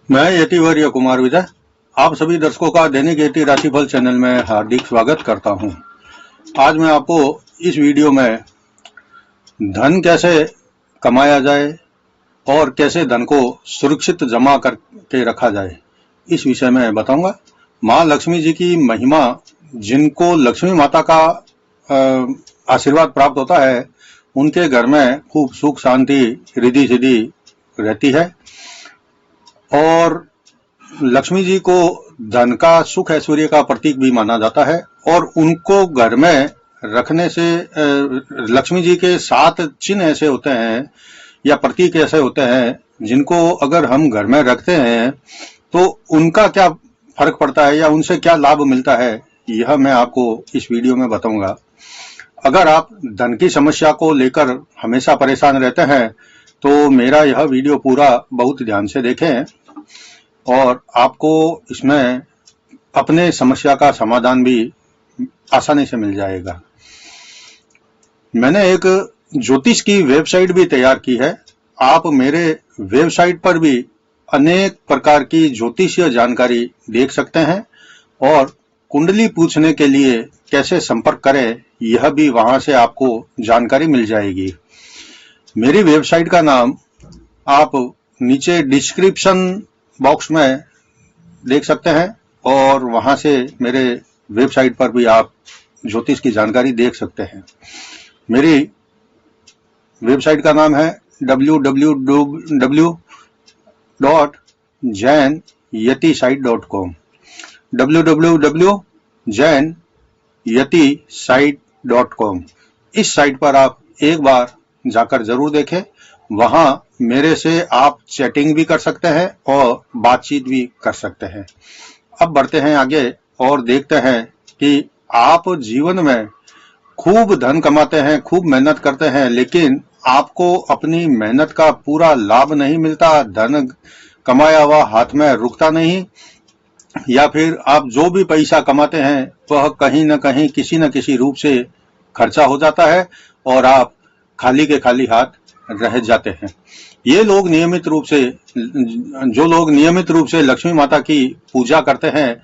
मैं यतिवर्य कुमार विजय आप सभी दर्शकों का दैनिक यति राशिफल चैनल में हार्दिक स्वागत करता हूं। आज मैं आपको इस वीडियो में धन कैसे कमाया जाए और कैसे धन को सुरक्षित जमा करके रखा जाए इस विषय में बताऊंगा। मां लक्ष्मी जी की महिमा, जिनको लक्ष्मी माता का आशीर्वाद प्राप्त होता है, उनके घर में खूब सुख शांति रिद्धि सिद्धि रहती है और लक्ष्मी जी को धन का, सुख ऐश्वर्य का प्रतीक भी माना जाता है। और उनको घर में रखने से लक्ष्मी जी के 7 चिन्ह ऐसे होते हैं या प्रतीक ऐसे होते हैं जिनको अगर हम घर में रखते हैं तो उनका क्या फर्क पड़ता है या उनसे क्या लाभ मिलता है, यह मैं आपको इस वीडियो में बताऊंगा। अगर आप धन की समस्या को लेकर हमेशा परेशान रहते हैं तो मेरा यह वीडियो पूरा बहुत ध्यान से देखें और आपको इसमें अपने समस्या का समाधान भी आसानी से मिल जाएगा। मैंने एक ज्योतिष की वेबसाइट भी तैयार की है। आप मेरे वेबसाइट पर भी अनेक प्रकार की ज्योतिषीय जानकारी देख सकते हैं और कुंडली पूछने के लिए कैसे संपर्क करें, यह भी वहां से आपको जानकारी मिल जाएगी। मेरी वेबसाइट का नाम आप नीचे डिस्क्रिप्शन बॉक्स में देख सकते हैं और वहां से मेरे वेबसाइट पर भी आप ज्योतिष की जानकारी देख सकते हैं। मेरी वेबसाइट का नाम है www.jainyati-site.com www.jainyati-site.com। इस साइट पर आप एक बार जाकर जरूर देखें। वहां मेरे से आप चैटिंग भी कर सकते हैं और बातचीत भी कर सकते हैं। अब बढ़ते हैं आगे और देखते हैं कि आप जीवन में खूब धन कमाते हैं, खूब मेहनत करते हैं, लेकिन आपको अपनी मेहनत का पूरा लाभ नहीं मिलता, धन कमाया हुआ हाथ में रुकता नहीं, या फिर आप जो भी पैसा कमाते हैं वह कहीं न कहीं किसी न किसी रूप से खर्चा हो जाता है और आप खाली के खाली हाथ रह जाते हैं। ये लोग नियमित रूप से, जो लोग नियमित रूप से लक्ष्मी माता की पूजा करते हैं,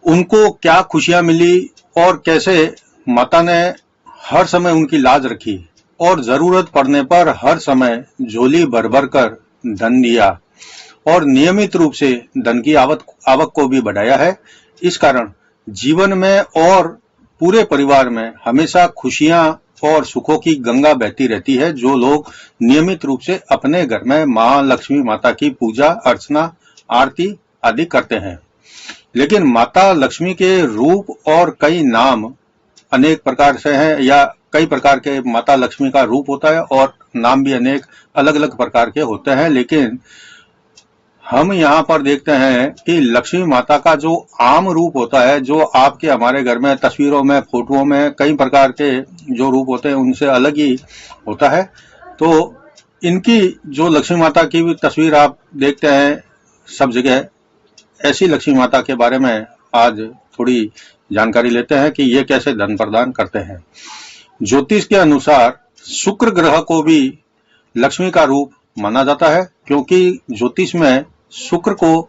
उनको क्या खुशियां मिली और कैसे माता ने हर समय उनकी लाज रखी और जरूरत पड़ने पर हर समय झोली भर भर कर धन दिया और नियमित रूप से धन की आवक को भी बढ़ाया है। इस कारण जीवन में और पूरे परिवार में हमेशा खुशियां और सुखों की गंगा बहती रहती है, जो लोग नियमित रूप से अपने घर में मां लक्ष्मी माता की पूजा अर्चना आरती आदि करते हैं। लेकिन माता लक्ष्मी के रूप और कई नाम अनेक प्रकार से हैं, या कई प्रकार के माता लक्ष्मी का रूप होता है और नाम भी अनेक अलग अलग प्रकार के होते हैं। लेकिन हम यहाँ पर देखते हैं कि लक्ष्मी माता का जो आम रूप होता है, जो आपके हमारे घर में तस्वीरों में, फोटोओं में कई प्रकार के जो रूप होते हैं उनसे अलग ही होता है। तो इनकी जो लक्ष्मी माता की भी तस्वीर आप देखते हैं सब जगह, ऐसी लक्ष्मी माता के बारे में आज थोड़ी जानकारी लेते हैं कि ये कैसे धन प्रदान करते हैं। ज्योतिष के अनुसार शुक्र ग्रह को भी लक्ष्मी का रूप माना जाता है, क्योंकि ज्योतिष में शुक्र को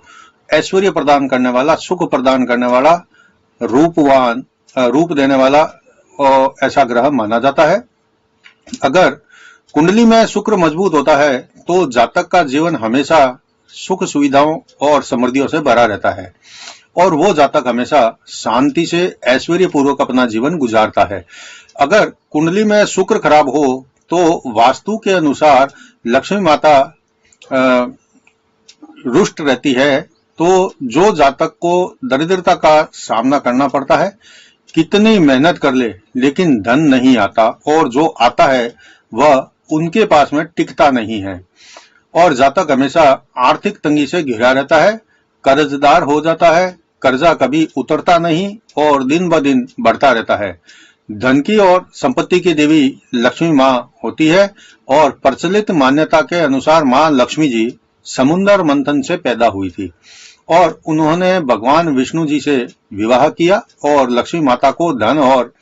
ऐश्वर्य प्रदान करने वाला, सुख प्रदान करने वाला, रूपवान, रूप देने वाला ऐसा ग्रह माना जाता है। अगर कुंडली में शुक्र मजबूत होता है तो जातक का जीवन हमेशा सुख सुविधाओं और समृद्धियों से भरा रहता है और वो जातक हमेशा शांति से ऐश्वर्य पूर्वक अपना जीवन गुजारता है। अगर कुंडली में शुक्र खराब हो तो वास्तु के अनुसार लक्ष्मी माता रुष्ट रहती है, तो जो जातक को दरिद्रता का सामना करना पड़ता है, कितनी मेहनत कर ले लेकिन धन नहीं आता और जो आता है वह उनके पास में टिकता नहीं है और जातक हमेशा आर्थिक तंगी से घिरा रहता है, कर्जदार हो जाता है, कर्जा कभी उतरता नहीं और दिन ब दिन बढ़ता रहता है। धन की और संपत्ति की देवी लक्ष्मी माँ होती है और प्रचलित मान्यता के अनुसार माँ लक्ष्मी जी समुद्र मंथन से पैदा हुई थी और उन्होंने भगवान विष्णु जी से विवाह किया और लक्ष्मी माता को धन और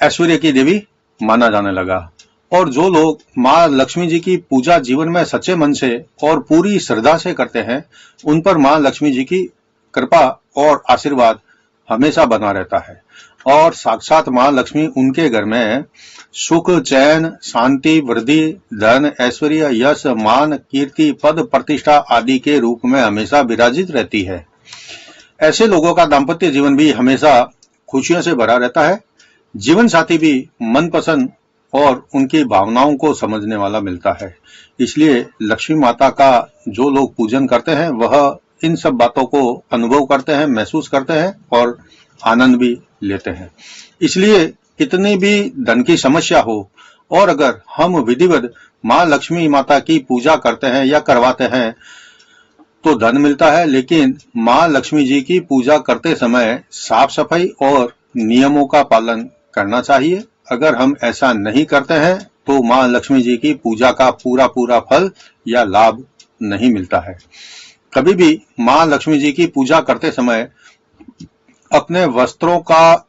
ऐश्वर्य की देवी माना जाने लगा और जो लोग माँ लक्ष्मी जी की पूजा जीवन में सच्चे मन से और पूरी श्रद्धा से करते हैं, उन पर माँ लक्ष्मी जी की कृपा और आशीर्वाद हमेशा बना रहता है और साक्षात माँ लक्ष्मी उनके घर में सुख, चैन, शांति, वृद्धि, धन, ऐश्वर्य, यश, मान, कीर्ति, पद, प्रतिष्ठा आदि के रूप में हमेशा विराजित रहती है। ऐसे लोगों का दाम्पत्य जीवन भी हमेशा खुशियों से भरा रहता है। जीवन साथी भी मनपसंद और उनकी भावनाओं को समझने वाला मिलता है। इसलिए लक्ष्मी माता का जो लोग पूजन करते हैं वह इन सब बातों को अनुभव करते हैं, महसूस करते हैं और आनंद भी लेते हैं। इसलिए कितनी भी धन की समस्या हो और अगर हम विधिवत माँ लक्ष्मी माता की पूजा करते हैं या करवाते हैं तो धन मिलता है, लेकिन माँ लक्ष्मी जी की पूजा करते समय साफ सफाई और नियमों का पालन करना चाहिए। अगर हम ऐसा नहीं करते हैं तो माँ लक्ष्मी जी की पूजा का पूरा पूरा फल या लाभ नहीं मिलता है। कभी भी माँ लक्ष्मी जी की पूजा करते समय अपने वस्त्रों का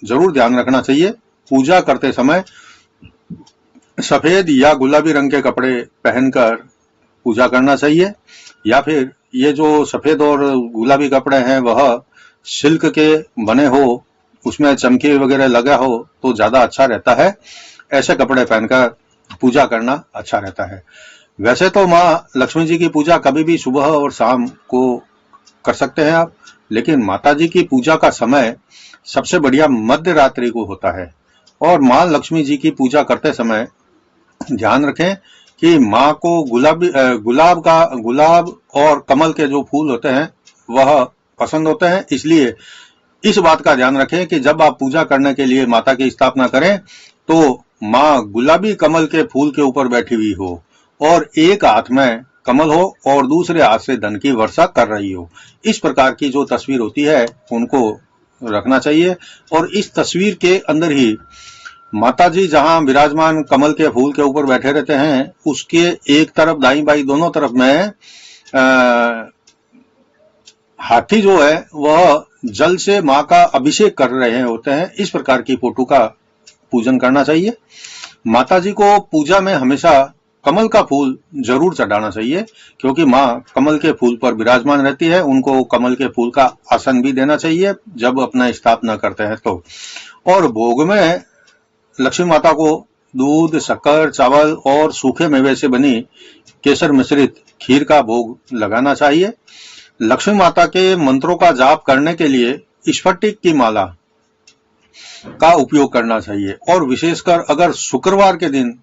जरूर ध्यान रखना चाहिए। पूजा करते समय सफेद या गुलाबी रंग के कपड़े पहनकर पूजा करना चाहिए, या फिर ये जो सफेद और गुलाबी कपड़े हैं वह सिल्क के बने हो, उसमें चमकी वगैरह लगा हो तो ज्यादा अच्छा रहता है। ऐसे कपड़े पहनकर पूजा करना अच्छा रहता है। वैसे तो माँ लक्ष्मी जी की पूजा कभी भी सुबह और शाम को कर सकते हैं आप, लेकिन माता जी की पूजा का समय सबसे बढ़िया मध्य रात्रि को होता है। और माँ लक्ष्मी जी की पूजा करते समय ध्यान रखें कि माँ को गुलाब और कमल के जो फूल होते हैं वह पसंद होते हैं। इसलिए इस बात का ध्यान रखें कि जब आप पूजा करने के लिए माता की स्थापना करें तो माँ गुलाबी कमल के फूल के ऊपर बैठी हुई हो और एक हाथ में कमल हो और दूसरे हाथ से धन की वर्षा कर रही हो। इस प्रकार की जो तस्वीर होती है उनको रखना चाहिए और इस तस्वीर के अंदर ही माता जी जहां विराजमान कमल के फूल के ऊपर बैठे रहते हैं उसके एक तरफ दाईं बाईं दोनों तरफ में हाथी जो है वह जल से माँ का अभिषेक कर रहे होते हैं। इस प्रकार की फोटो का पूजन करना चाहिए। माता जी को पूजा में हमेशा कमल का फूल जरूर चढ़ाना चाहिए, क्योंकि माँ कमल के फूल पर विराजमान रहती है। उनको कमल के फूल का आसन भी देना चाहिए जब अपना स्थापना करते हैं तो। और भोग में लक्ष्मी माता को दूध, शक्कर, चावल और सूखे मेवे से बनी केसर मिश्रित खीर का भोग लगाना चाहिए। लक्ष्मी माता के मंत्रों का जाप करने के लिए स्फटिक की माला का उपयोग करना चाहिए और विशेषकर अगर शुक्रवार के दिन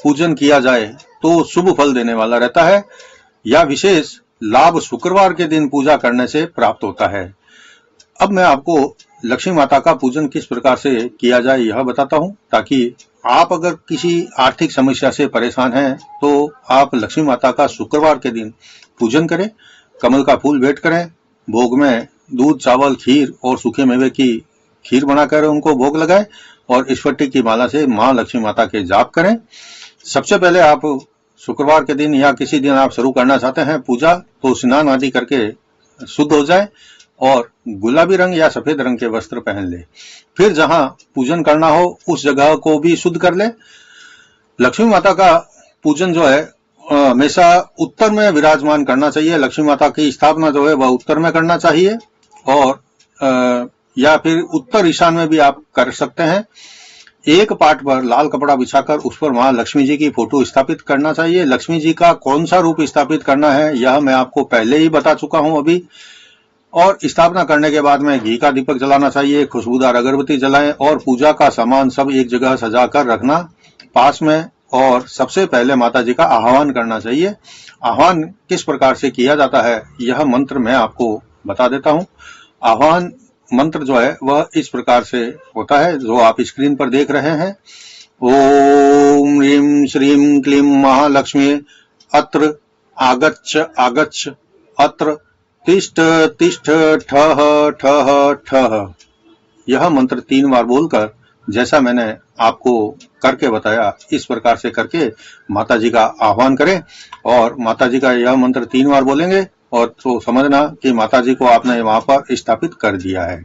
पूजन किया जाए तो शुभ फल देने वाला रहता है या विशेष लाभ शुक्रवार के दिन पूजा करने से प्राप्त होता है। अब मैं आपको लक्ष्मी माता का पूजन किस प्रकार से किया जाए यह बताता हूं, ताकि आप अगर किसी आर्थिक समस्या से परेशान हैं तो आप लक्ष्मी माता का शुक्रवार के दिन पूजन करें, कमल का फूल भेंट करें, भोग में दूध, चावल, खीर और सूखे मेवे की खीर बनाकर उनको भोग लगाएं और स्फटिक की माला से माँ लक्ष्मी माता के जाप करें। सबसे पहले आप शुक्रवार के दिन या किसी दिन आप शुरू करना चाहते हैं पूजा तो स्नान आदि करके शुद्ध हो जाए और गुलाबी रंग या सफेद रंग के वस्त्र पहन ले। फिर जहां पूजन करना हो उस जगह को भी शुद्ध कर ले। लक्ष्मी माता का पूजन जो है हमेशा उत्तर में विराजमान करना चाहिए। लक्ष्मी माता की स्थापना जो है वह उत्तर में करना चाहिए और या फिर उत्तर ईशान में भी आप कर सकते हैं। एक पाट पर लाल कपड़ा बिछाकर उस पर मां लक्ष्मी जी की फोटो स्थापित करना चाहिए। लक्ष्मी जी का कौन सा रूप स्थापित करना है यह मैं आपको पहले ही बता चुका हूं अभी। और स्थापना करने के बाद में घी का दीपक जलाना चाहिए, खुशबूदार अगरबत्ती जलाएं और पूजा का सामान सब एक जगह सजा कर रखना पास में। और सबसे पहले माता जी का आह्वान करना चाहिए। आह्वान किस प्रकार से किया जाता है यह मंत्र मैं आपको बता देता हूं। आह्वान मंत्र जो है वह इस प्रकार से होता है जो आप स्क्रीन पर देख रहे हैं। ओम ह्रीं श्रीं क्लीं महालक्ष्मी अत्र आगच्छ आगच्छ अत्र तिष्ठ तिष्ठ ठः ठः ठः। यह मंत्र 3 बार बोलकर जैसा मैंने आपको करके बताया इस प्रकार से करके माता जी का आह्वान करें और माता जी का यह मंत्र 3 बार बोलेंगे और तो समझना कि माताजी को आपने वहां पर स्थापित कर दिया है।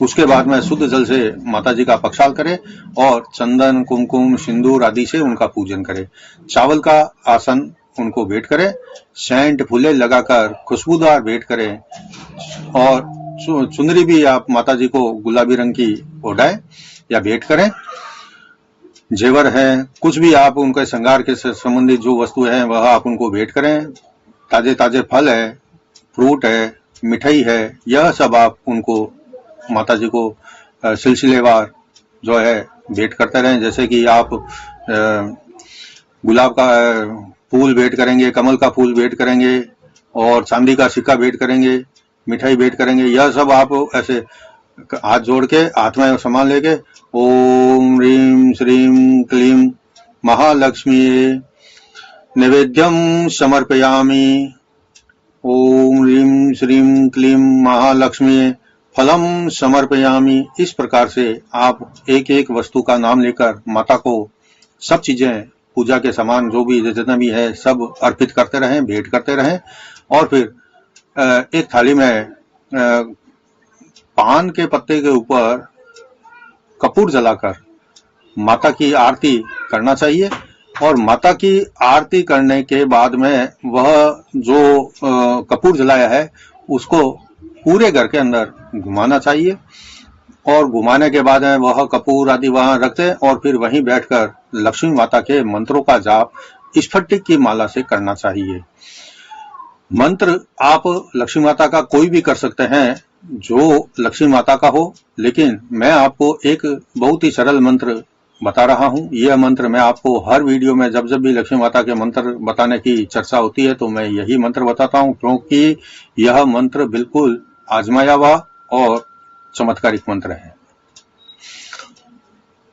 उसके बाद में शुद्ध जल से माताजी का प्रक्षाल करें और चंदन, कुमकुम, सिंदूर आदि से उनका पूजन करें। चावल का आसन उनको भेंट करें, सेंट फूले लगाकर खुशबूदार भेंट करें और चुनरी भी आप माताजी को गुलाबी रंग की ओढ़ाएं या भेंट करें। जेवर है, कुछ भी आप उनके श्रृंगार के संबंधित जो वस्तु है वह आप उनको भेंट करें। ताजे ताजे फल है, फ्रूट है, मिठाई है, यह सब आप उनको माताजी को सिलसिलेवार जो है भेंट करते रहें। जैसे कि आप गुलाब का फूल भेंट करेंगे, कमल का फूल भेंट करेंगे और चांदी का सिक्का भेंट करेंगे, मिठाई भेंट करेंगे। यह सब आप ऐसे हाथ जोड़ के हाथ में सामान लेके ओम ह्रीं श्रीं क्लीं महालक्ष्मी नैवेद्यम समर्पयामि, ओम ह्रीं श्रीं क्लीं महालक्ष्मी फलम समर्पयामि। इस प्रकार से आप एक एक वस्तु का नाम लेकर माता को सब चीजें, पूजा के सामान जो भी जितना भी है सब अर्पित करते रहें, भेंट करते रहें। और फिर एक थाली में पान के पत्ते के ऊपर कपूर जलाकर माता की आरती करना चाहिए। और माता की आरती करने के बाद में वह जो कपूर जलाया है उसको पूरे घर के अंदर घुमाना चाहिए और घुमाने के बाद वह कपूर आदि वहां रख दें और फिर वहीं बैठकर लक्ष्मी माता के मंत्रों का जाप स्फटिक की माला से करना चाहिए। मंत्र आप लक्ष्मी माता का कोई भी कर सकते हैं जो लक्ष्मी माता का हो, लेकिन मैं आपको एक बहुत ही सरल मंत्र बता रहा हूं। यह मंत्र मैं आपको हर वीडियो में जब जब भी लक्ष्मी माता के मंत्र बताने की चर्चा होती है तो मैं यही मंत्र बताता हूं, क्योंकि यह मंत्र बिल्कुल आजमाया हुआ और चमत्कारिक मंत्र है।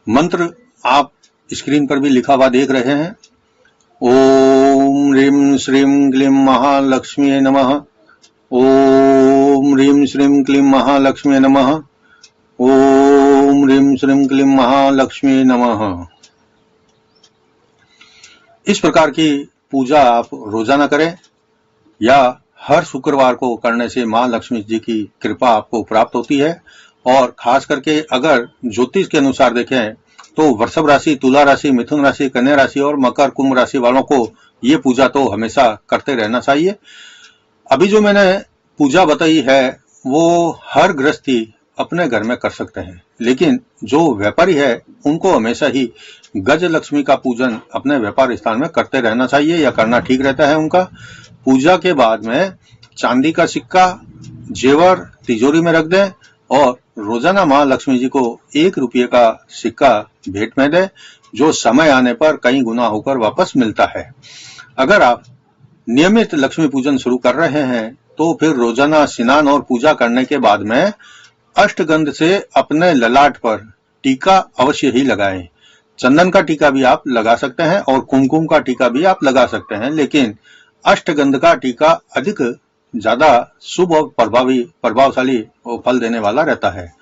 मंत्र आप स्क्रीन पर भी लिखा हुआ देख रहे हैं। ओम ह्रीं श्रीं क्लीं महालक्ष्मी नमः, ओम ह्रीं श्रीं क्लीं महालक्ष्मी नमः, ओम ह्रीं श्रीं क्लीं महालक्ष्मी नमः। इस प्रकार की पूजा आप रोजाना करें या हर शुक्रवार को करने से मां लक्ष्मी जी की कृपा आपको प्राप्त होती है। और खास करके अगर ज्योतिष के अनुसार देखें तो वृषभ राशि, तुला राशि, मिथुन राशि, कन्या राशि और मकर कुंभ राशि वालों को ये पूजा तो हमेशा करते रहना चाहिए। अभी जो मैंने पूजा बताई है वो हर गृहस्थी अपने घर में कर सकते हैं, लेकिन जो व्यापारी है उनको हमेशा ही गज लक्ष्मी का पूजन अपने व्यापार स्थान में करते रहना चाहिए या करना ठीक रहता है उनका। पूजा के बाद में चांदी का सिक्का, जेवर तिजोरी में रख दें और रोजाना मां लक्ष्मी जी को 1 रुपये का सिक्का भेंट में दें, जो समय आने पर कई गुना होकर वापस मिलता है। अगर आप नियमित लक्ष्मी पूजन शुरू कर रहे हैं तो फिर रोजाना स्नान और पूजा करने के बाद में अष्टगंध से अपने ललाट पर टीका अवश्य ही लगाएं। चंदन का टीका भी आप लगा सकते हैं और कुमकुम का टीका भी आप लगा सकते हैं, लेकिन अष्टगंध का टीका अधिक ज्यादा शुभ और प्रभावशाली फल देने वाला रहता है।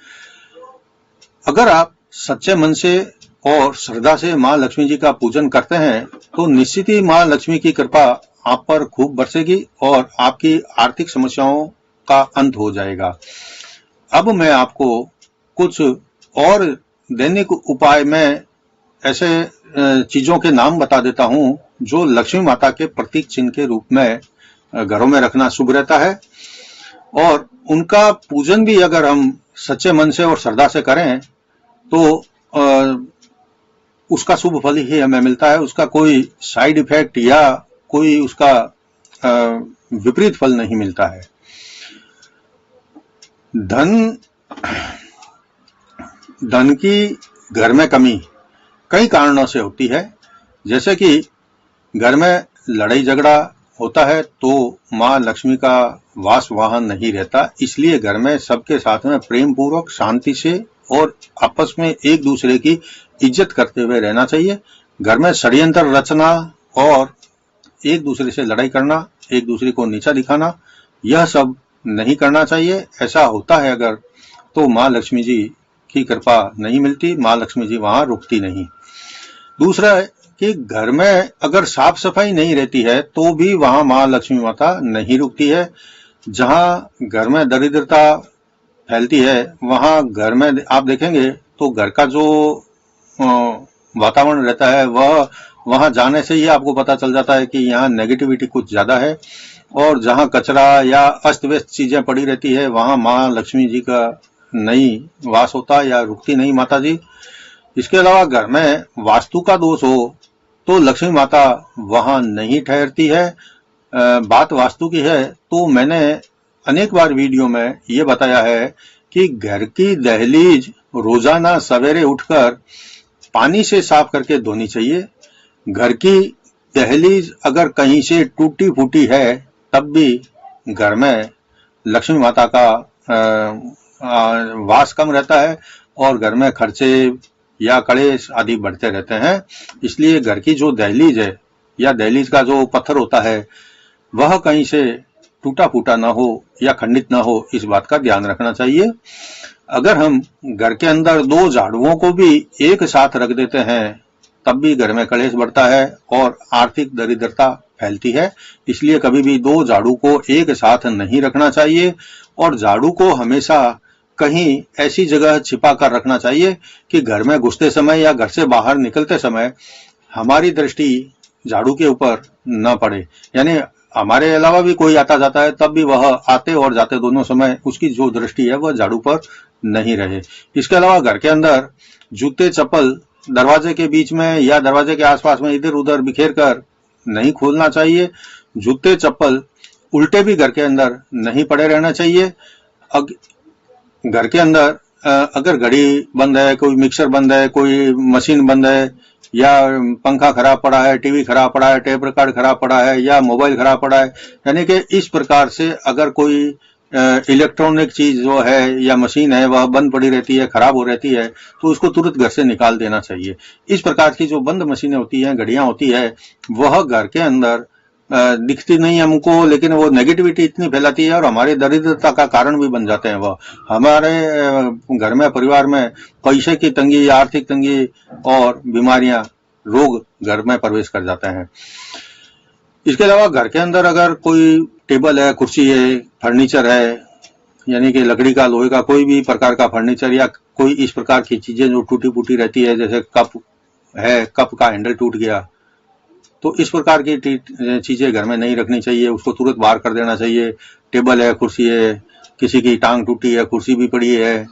अगर आप सच्चे मन से और श्रद्धा से मां लक्ष्मी जी का पूजन करते हैं तो निश्चित ही मां लक्ष्मी की कृपा आप पर खूब बरसेगी और आपकी आर्थिक समस्याओं का अंत हो जाएगा। अब मैं आपको कुछ और दैनिक उपाय में ऐसे चीजों के नाम बता देता हूं जो लक्ष्मी माता के प्रतीक चिन्ह के रूप में घरों में रखना शुभ रहता है। और उनका पूजन भी अगर हम सच्चे मन से और श्रद्धा से करें तो उसका शुभ फल ही हमें मिलता है, उसका कोई साइड इफेक्ट या कोई उसका विपरीत फल नहीं मिलता है। धन की घर में कमी कई कारणों से होती है, जैसे कि घर में लड़ाई झगड़ा होता है तो मां लक्ष्मी का वास वहां नहीं रहता, इसलिए घर में सबके साथ में प्रेम पूर्वक शांति से और आपस में एक दूसरे की इज्जत करते हुए रहना चाहिए। घर में षड्यंत्र रचना और एक दूसरे से लड़ाई करना, एक दूसरे को नीचा दिखाना, यह सब नहीं करना चाहिए। ऐसा होता है अगर तो मां लक्ष्मी जी की कृपा नहीं मिलती, मां लक्ष्मी जी वहां रुकती नहीं। दूसरा है कि घर में अगर साफ सफाई नहीं रहती है तो भी वहां मां लक्ष्मी माता नहीं रुकती है। जहां घर में दरिद्रता फैलती है वहां घर में आप देखेंगे तो घर का जो वातावरण रहता है वह वहां जाने से ही आपको पता चल जाता है कि यहाँ नेगेटिविटी कुछ ज्यादा है। और जहां कचरा या अस्त व्यस्त चीजें पड़ी रहती है वहां मां लक्ष्मी जी का नहीं वास होता या रुकती नहीं माता जी। इसके अलावा घर में वास्तु का दोष हो तो लक्ष्मी माता वहां नहीं ठहरती है। बात वास्तु की है तो मैंने अनेक बार वीडियो में ये बताया है कि घर की दहलीज रोजाना सवेरे उठकर पानी से साफ करके धोनी चाहिए। घर की दहलीज अगर कहीं से टूटी फूटी है तब भी घर में लक्ष्मी माता का वास कम रहता है और घर में खर्चे या कलेश आदि बढ़ते रहते हैं। इसलिए घर की जो दहलीज है या दहलीज का जो पत्थर होता है वह कहीं से टूटा फूटा ना हो या खंडित ना हो, इस बात का ध्यान रखना चाहिए। अगर हम घर के अंदर 2 झाड़ुओं को भी एक साथ रख देते हैं तब भी घर में कलेश बढ़ता है और आर्थिक दरिद्रता फैलती है। इसलिए कभी भी 2 झाड़ू को एक साथ नहीं रखना चाहिए और झाड़ू को हमेशा कहीं ऐसी जगह छिपा कर रखना चाहिए कि घर में घुसते समय या घर से बाहर निकलते समय हमारी दृष्टि झाड़ू के ऊपर न पड़े। यानी हमारे अलावा भी कोई आता जाता है तब भी वह आते और जाते दोनों समय उसकी जो दृष्टि है वह झाड़ू पर नहीं रहे। इसके अलावा घर के अंदर जूते चप्पल दरवाजे के बीच में या दरवाजे के आसपास में इधर उधर बिखेर कर नहीं खोलना चाहिए। जूते चप्पल उल्टे भी घर के अंदर नहीं पड़े रहना चाहिए। घर के अंदर अगर घड़ी बंद है, कोई मिक्सर बंद है, कोई मशीन बंद है या पंखा खराब पड़ा है, टीवी खराब पड़ा है, टेप रिकॉर्ड खराब पड़ा है या मोबाइल खराब पड़ा है, यानी कि इस प्रकार से अगर कोई इलेक्ट्रॉनिक चीज जो है या मशीन है वह बंद पड़ी रहती है, खराब हो रहती है, तो उसको तुरंत घर से निकाल देना चाहिए। इस प्रकार की जो बंद मशीनें होती हैं, घड़ियां होती है, वह घर के अंदर दिखती नहीं है हमको, लेकिन वो नेगेटिविटी इतनी फैलाती है और हमारी दरिद्रता का कारण भी बन जाते हैं। वह हमारे घर में परिवार में पैसे की तंगी, आर्थिक तंगी और बीमारियां, रोग घर में प्रवेश कर जाते हैं। इसके अलावा घर के अंदर अगर कोई टेबल है, कुर्सी है, फर्नीचर है, यानी कि लकड़ी का, लोहे का कोई भी प्रकार का फर्नीचर या कोई इस प्रकार की चीजें जो टूटी फूटी रहती है, जैसे कप है, कप का हैंडल टूट गया, तो इस प्रकार की चीजें घर में नहीं रखनी चाहिए, उसको तुरंत बाहर कर देना चाहिए। टेबल है, कुर्सी है, किसी की टांग टूटी है, कुर्सी भी पड़ी है,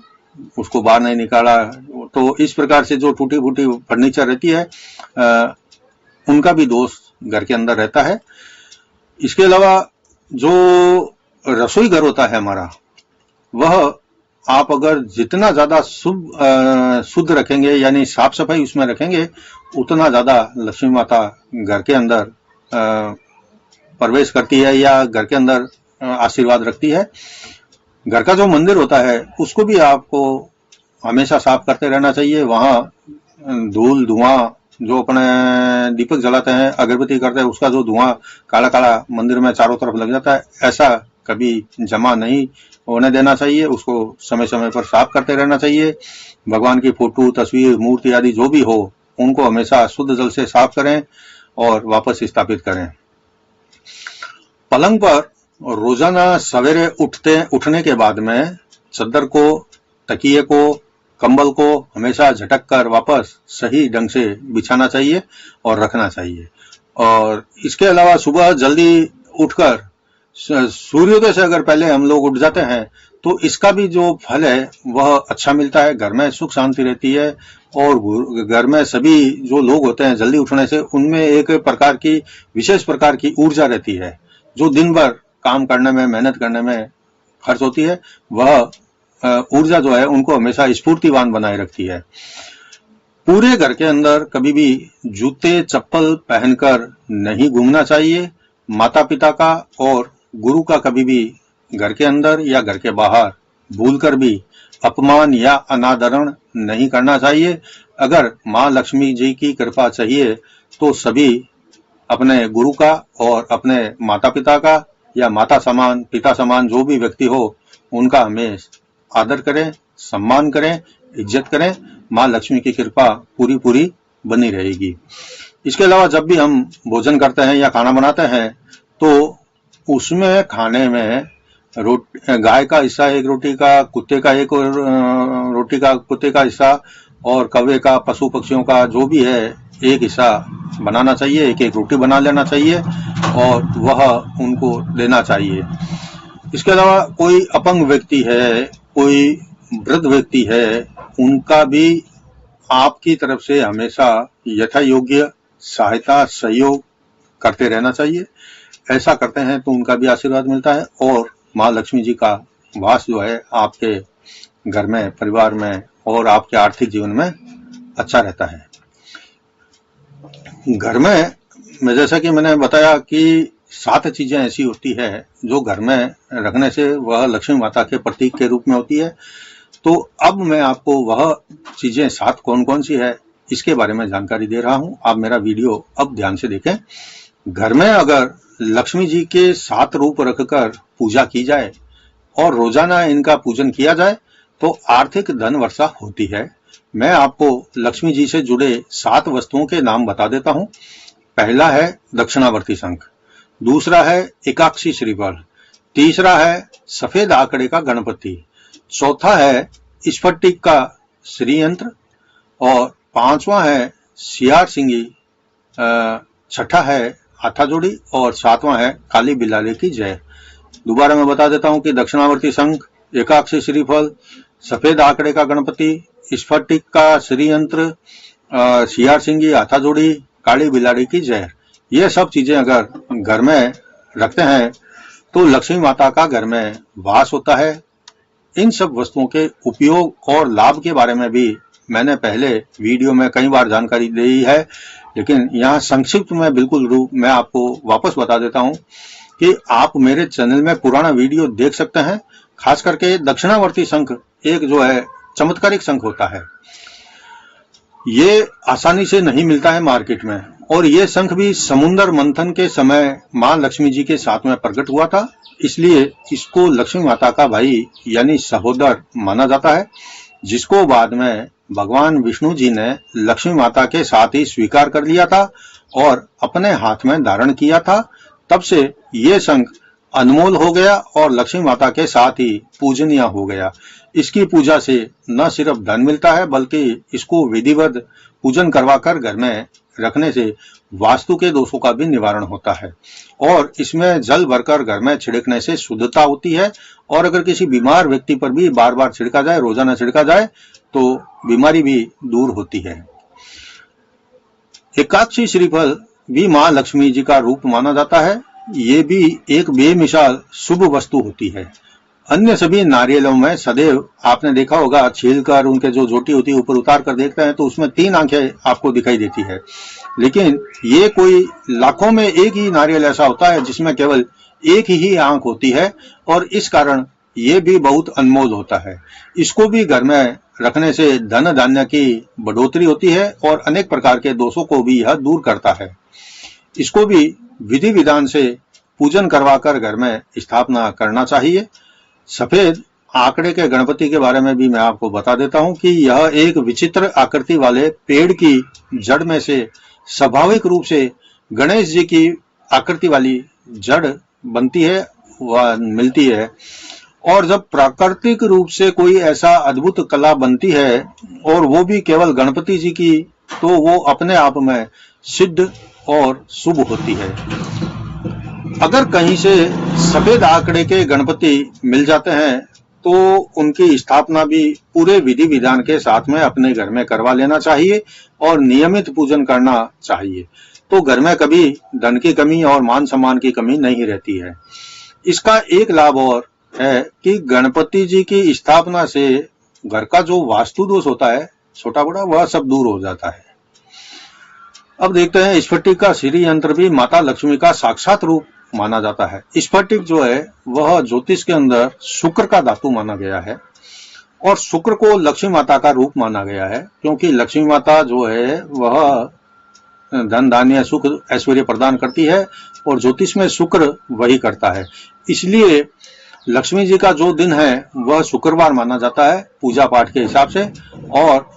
उसको बाहर नहीं निकाला, तो इस प्रकार से जो टूटी फूटी फर्नीचर रहती है उनका भी दोष घर के अंदर रहता है। इसके अलावा जो रसोई घर होता है हमारा, वह आप अगर जितना ज्यादा शुद्ध रखेंगे, यानी साफ सफाई उसमें रखेंगे, उतना ज्यादा लक्ष्मी माता घर के अंदर प्रवेश करती है या घर के अंदर आशीर्वाद रखती है। घर का जो मंदिर होता है उसको भी आपको हमेशा साफ करते रहना चाहिए। वहां धूल धुआं, जो अपने दीपक जलाते हैं, अगरबत्ती करते हैं, उसका जो धुआं काला काला मंदिर में चारों तरफ लग जाता है, ऐसा कभी जमा नहीं होने देना चाहिए। उसको समय समय पर साफ करते रहना चाहिए। भगवान की फोटो, तस्वीर, मूर्ति आदि जो भी हो, उनको हमेशा शुद्ध जल से साफ करें और वापस स्थापित करें। पलंग पर रोजाना सवेरे उठने के बाद में चादर को, तकिए को, कंबल को हमेशा झटक कर वापस सही ढंग से बिछाना चाहिए और रखना चाहिए। और इसके अलावा सुबह जल्दी उठकर सूर्योदय से अगर पहले हम लोग उठ जाते हैं तो इसका भी जो फल है वह अच्छा मिलता है। घर में सुख शांति रहती है और घर में सभी जो लोग होते हैं जल्दी उठने से उनमें एक प्रकार की, विशेष प्रकार की ऊर्जा रहती है जो दिन भर काम करने में, मेहनत करने में खर्च होती है। वह ऊर्जा जो है उनको हमेशा स्फूर्तिवान बनाए रखती है। पूरे घर के अंदर कभी भी जूते चप्पल पहनकर नहीं घूमना चाहिए। माता पिता का और गुरु का कभी भी घर के अंदर या घर के बाहर भूलकर भी अपमान या अनादरण नहीं करना चाहिए। अगर मां लक्ष्मी जी की कृपा चाहिए तो सभी अपने गुरु का और अपने माता पिता का या माता समान, पिता समान जो भी व्यक्ति हो, उनका हमेशा आदर करें, सम्मान करें, इज्जत करें। मां लक्ष्मी की कृपा पूरी पूरी बनी रहेगी। इसके अलावा जब भी हम भोजन करते हैं या खाना बनाते हैं तो उसमें खाने में गाय का हिस्सा एक रोटी का, कुत्ते का एक रोटी का, कुत्ते का हिस्सा और कौवे का, पशु पक्षियों का जो भी है एक हिस्सा बनाना चाहिए, एक एक रोटी बना लेना चाहिए और वह उनको देना चाहिए। इसके अलावा कोई अपंग व्यक्ति है, कोई वृद्ध व्यक्ति है, उनका भी आपकी तरफ से हमेशा यथा योग्य सहायता सहयोग करते रहना चाहिए। ऐसा करते हैं तो उनका भी आशीर्वाद मिलता है और माँ लक्ष्मी जी का वास जो है आपके घर में, परिवार में और आपके आर्थिक जीवन में अच्छा रहता है। घर में जैसा कि मैंने बताया कि 7 चीजें ऐसी होती है जो घर में रखने से वह लक्ष्मी माता के प्रतीक के रूप में होती है। तो अब मैं आपको वह चीजें 7 कौन कौन सी है इसके बारे में जानकारी दे रहा हूं। आप मेरा वीडियो अब ध्यान से देखें। घर में अगर लक्ष्मी जी के 7 रूप रखकर पूजा की जाए और रोजाना इनका पूजन किया जाए तो आर्थिक धन वर्षा होती है। मैं आपको लक्ष्मी जी से जुड़े 7 वस्तुओं के नाम बता देता हूं। पहला है दक्षिणावर्ती शंख, दूसरा है एकाक्षी श्रीफल, तीसरा है सफेद आंकड़े का गणपति, चौथा है स्फटिक का श्रीयंत्र और 5वां है सियार सिंगी, छठा है हाथाजोड़ी और 7वां है काली बिलाले की जय। दोबारा मैं बता देता हूं कि दक्षिणावर्ती शंख, एकाक्षी श्रीफल, सफेद आंकड़े का गणपति, स्फटिक का श्रीयंत्र, सियार सिंगी, हाथाजोड़ी, काली बिलाड़ी की जय, ये सब चीजें अगर घर में रखते हैं तो लक्ष्मी माता का घर में वास होता है। इन सब वस्तुओं के उपयोग और लाभ के बारे में भी मैंने पहले वीडियो में कई बार जानकारी दी है, लेकिन यहाँ संक्षिप्त में बिल्कुल रूप में आपको वापस बता देता हूँ कि आप मेरे चैनल में पुराना वीडियो देख सकते हैं। खास करके दक्षिणावर्ती शंख एक जो है चमत्कारिक शंख होता है, ये आसानी से नहीं मिलता है मार्केट में और ये शंख भी समुद्र मंथन के समय मां लक्ष्मी जी के साथ में प्रकट हुआ था, इसलिए इसको लक्ष्मी माता का भाई यानी सहोदर माना जाता है, जिसको बाद में भगवान विष्णु जी ने लक्ष्मी माता के साथ ही स्वीकार कर लिया था और अपने हाथ में धारण किया था। तब से ये शंख अनमोल हो गया और लक्ष्मी माता के साथ ही पूजनीय हो गया। इसकी पूजा से न सिर्फ धन मिलता है बल्कि इसको विधिवत पूजन करवाकर घर में रखने से वास्तु के दोषों का भी निवारण होता है और इसमें जल भरकर घर में छिड़कने से शुद्धता होती है और अगर किसी बीमार व्यक्ति पर भी बार बार छिड़का जाए, रोजाना छिड़का जाए तो बीमारी भी दूर होती है। एकाक्षी श्रीफल भी मां लक्ष्मी जी का रूप माना जाता है। ये भी एक बेमिसाल शुभ वस्तु होती है। अन्य सभी नारियलों में सदैव आपने देखा होगा छीलकर उनके जो जोटी होती है ऊपर उतार कर देखते हैं तो उसमें 3 आंखें आपको दिखाई देती है, लेकिन ये कोई लाखों में एक ही नारियल ऐसा होता है जिसमें केवल एक ही आंख होती है और इस कारण ये भी बहुत अनमोल होता है। इसको भी घर में रखने से धन धान्य की बढ़ोतरी होती है और अनेक प्रकार के दोषों को भी यह दूर करता है। इसको भी विधि विधान से पूजन करवाकर घर में स्थापना करना चाहिए। सफेद आंकड़े के गणपति के बारे में भी मैं आपको बता देता हूं कि यह एक विचित्र आकृति वाले पेड़ की जड़ में से स्वाभाविक रूप से गणेश जी की आकृति वाली जड़ बनती है, वह मिलती है और जब प्राकृतिक रूप से कोई ऐसा अद्भुत कला बनती है और वो भी केवल गणपति जी की, तो वो अपने आप में सिद्ध और शुभ होती है। अगर कहीं से सफेद आंकड़े के गणपति मिल जाते हैं तो उनकी स्थापना भी पूरे विधि विधान के साथ में अपने घर में करवा लेना चाहिए और नियमित पूजन करना चाहिए, तो घर में कभी धन की कमी और मान सम्मान की कमी नहीं रहती है। इसका एक लाभ और है कि गणपति जी की स्थापना से घर का जो वास्तु दोष होता है छोटा बड़ा, वह सब दूर हो जाता है। अब देखते हैं स्फटिक का श्री यंत्र भी माता लक्ष्मी का साक्षात रूप माना जाता है। स्फटिक जो है वह ज्योतिष के अंदर शुक्र का धातु माना गया है और शुक्र को लक्ष्मी माता का रूप माना गया है, क्योंकि लक्ष्मी माता जो है वह धन धान्य सुख ऐश्वर्य प्रदान करती है और ज्योतिष में शुक्र वही करता है। इसलिए लक्ष्मी जी का जो दिन है वह शुक्रवार माना जाता है पूजा पाठ के हिसाब से और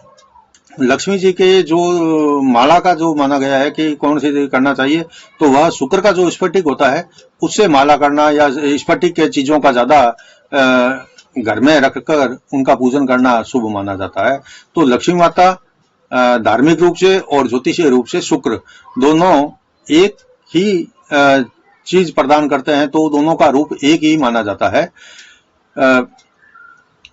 लक्ष्मी जी के जो माला का जो माना गया है कि कौन सी करना चाहिए, तो वह शुक्र का जो स्फटिक होता है उससे माला करना या स्फटिक के चीजों का ज्यादा घर में रखकर उनका पूजन करना शुभ माना जाता है। तो लक्ष्मी माता धार्मिक रूप से और ज्योतिषीय रूप से शुक्र दोनों एक ही चीज प्रदान करते हैं, तो दोनों का रूप एक ही माना जाता है।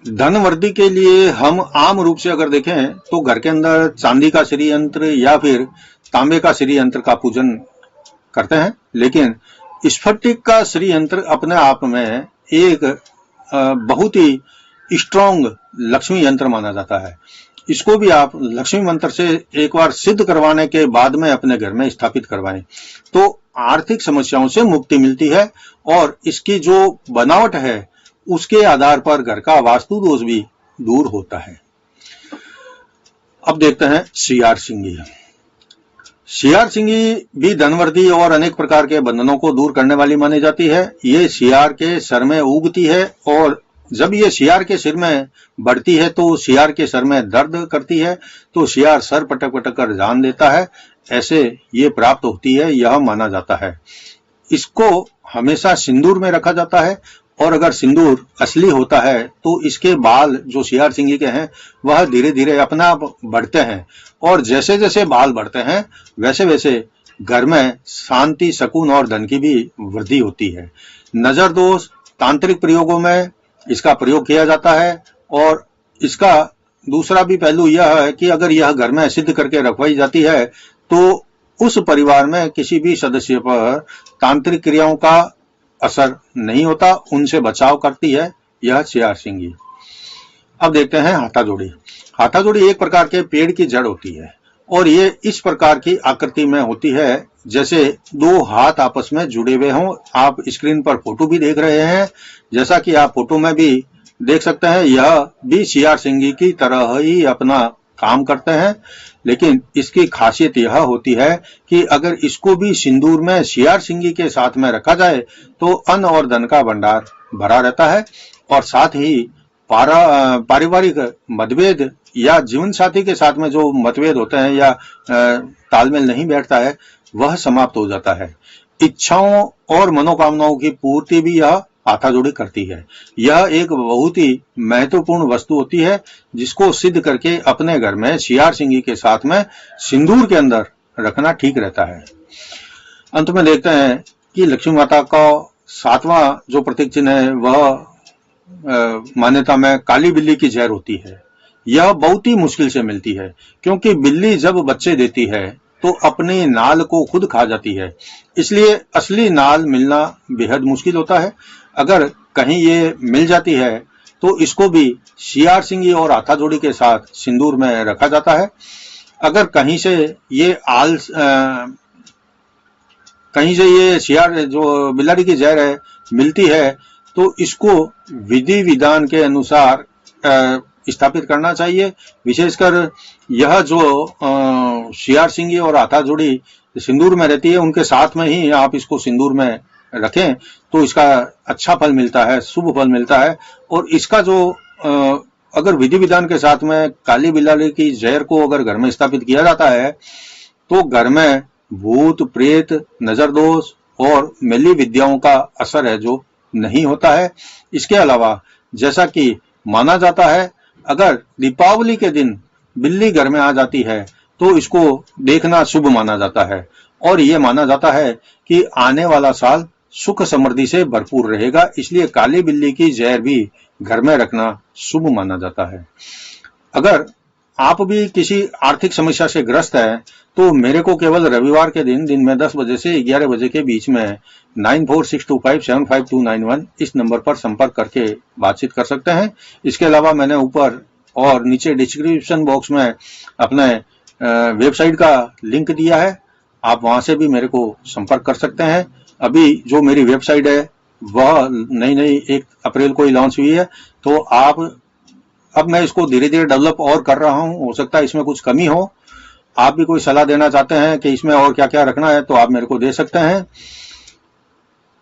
धन वृद्धि के लिए हम आम रूप से अगर देखें तो घर के अंदर चांदी का श्री यंत्र या फिर तांबे का श्री यंत्र का पूजन करते हैं, लेकिन स्फटिक का श्री यंत्र अपने आप में एक बहुत ही स्ट्रॉन्ग लक्ष्मी यंत्र माना जाता है। इसको भी आप लक्ष्मी मंत्र से एक बार सिद्ध करवाने के बाद में अपने घर में स्थापित करवाएं तो आर्थिक समस्याओं से मुक्ति मिलती है और इसकी जो बनावट है उसके आधार पर घर का वास्तु दोष भी दूर होता है। अब देखते हैं सियार सिंगी। सियार सिंगी भी धनवृद्धि और अनेक प्रकार के बंधनों को दूर करने वाली मानी जाती है। ये सियार के सर में उगती है और जब ये सियार के सिर में बढ़ती है तो सियार के सर में दर्द करती है, तो सियार सर पटक पटक कर जान देता है, ऐसे ये प्राप्त होती है, यह माना जाता है। इसको हमेशा सिंदूर में रखा जाता है और अगर सिंदूर असली होता है तो इसके बाल जो सियार सिंगी के हैं वह धीरे धीरे अपने आप बढ़ते हैं और जैसे जैसे बाल बढ़ते हैं वैसे वैसे घर में शांति, सुकून और धन की भी वृद्धि होती है। नजर दोष तांत्रिक प्रयोगों में इसका प्रयोग किया जाता है और इसका दूसरा भी पहलू यह है कि अगर यह घर में सिद्ध करके रखवाई जाती है तो उस परिवार में किसी भी सदस्य पर तांत्रिक क्रियाओं का असर नहीं होता, उनसे बचाव करती है यह सियार सिंगी। अब देखते हैं हाथा जोड़ी। हाथा जोड़ी एक प्रकार के पेड़ की जड़ होती है और ये इस प्रकार की आकृति में होती है जैसे दो हाथ आपस में जुड़े हुए हों। आप स्क्रीन पर फोटो भी देख रहे हैं, जैसा कि आप फोटो में भी देख सकते हैं, यह भी सियार सिंगी की तरह ही अपना काम करते हैं, लेकिन इसकी खासियत यह होती है कि अगर इसको भी सिंदूर में सियार सिंगी के साथ में रखा जाए तो अन्न और धन का भंडार भरा रहता है और साथ ही पारिवारिक मतभेद या जीवन साथी के साथ में जो मतभेद होते हैं या तालमेल नहीं बैठता है वह समाप्त हो जाता है। इच्छाओं और मनोकामनाओं की पूर्ति भी यह हाथा जोड़ी करती है। यह एक बहुत ही महत्वपूर्ण वस्तु होती है जिसको सिद्ध करके अपने घर में सियार सिंगी के साथ में सिंदूर के अंदर रखना ठीक रहता है। अंत में देखते हैं कि लक्ष्मी माता का 7वां जो प्रतीक चिन्ह है वह मान्यता में काली बिल्ली की जहर होती है। यह बहुत ही मुश्किल से मिलती है क्योंकि बिल्ली जब बच्चे देती है तो अपनी नाल को खुद खा जाती है, इसलिए असली नाल मिलना बेहद मुश्किल होता है। अगर कहीं ये मिल जाती है तो इसको भी सियार सिंगी और हाथा जोड़ी के साथ सिंदूर में रखा जाता है। अगर कहीं से ये सियार जो बिलाड़ी की जहर है मिलती है तो इसको विधि विधान के अनुसार स्थापित करना चाहिए। विशेषकर यह जो सियार सिंगी और हाथा जोड़ी सिंदूर में रहती है उनके साथ में ही आप इसको सिंदूर में रखें तो इसका अच्छा फल मिलता है, शुभ फल मिलता है। और इसका जो अगर विधि विधान के साथ में काली बिलाड़ी की जहर को अगर घर में स्थापित किया जाता है तो घर में भूत प्रेत, नजर दोष और मैली विद्याओं का असर है जो नहीं होता है। इसके अलावा जैसा कि माना जाता है अगर दीपावली के दिन बिल्ली घर में आ जाती है तो इसको देखना शुभ माना जाता है और ये माना जाता है कि आने वाला साल सुख समृद्धि से भरपूर रहेगा, इसलिए काली बिल्ली की जहर भी घर में रखना शुभ माना जाता है। अगर आप भी किसी आर्थिक समस्या से ग्रस्त है तो मेरे को केवल रविवार के दिन में 10 बजे से 11 बजे के बीच में 9462575291 इस नंबर पर संपर्क करके बातचीत कर सकते हैं। इसके अलावा मैंने ऊपर और नीचे डिस्क्रिप्शन बॉक्स में अपने वेबसाइट का लिंक दिया है, आप वहां से भी मेरे को संपर्क कर सकते हैं। अभी जो मेरी वेबसाइट है वह नई 1 अप्रैल को ही लॉन्च हुई है, तो अब मैं इसको धीरे धीरे डेवलप और कर रहा हूं, हो सकता है इसमें कुछ कमी हो। आप भी कोई सलाह देना चाहते हैं कि इसमें और क्या क्या रखना है तो आप मेरे को दे सकते हैं।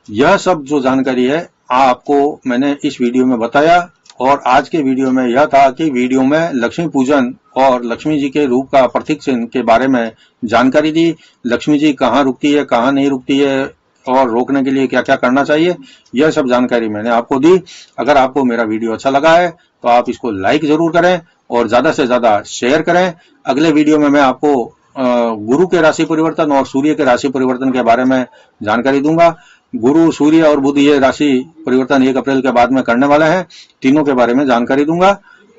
यह सब जो जानकारी है आपको मैंने इस वीडियो में बताया और आज के वीडियो में यह था कि वीडियो में लक्ष्मी पूजन और लक्ष्मी जी के रूप का प्रतीक चिन्ह के बारे में जानकारी दी। लक्ष्मी जी कहाँ रुकती है, कहाँ नहीं रुकती है और रोकने के लिए क्या क्या करना चाहिए, यह सब जानकारी मैंने आपको दी। अगर आपको मेरा वीडियो अच्छा लगा है तो आप इसको लाइक जरूर करें और ज्यादा से ज्यादा शेयर करें। अगले वीडियो में मैं आपको गुरु के राशि परिवर्तन और सूर्य के राशि परिवर्तन के बारे में जानकारी दूंगा। गुरु, सूर्य और बुध ये राशि परिवर्तन 1 अप्रैल के बाद में करने वाले हैं। तीनों के बारे में जानकारी दूंगा।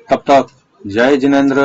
तब तक जय जिनेंद्र।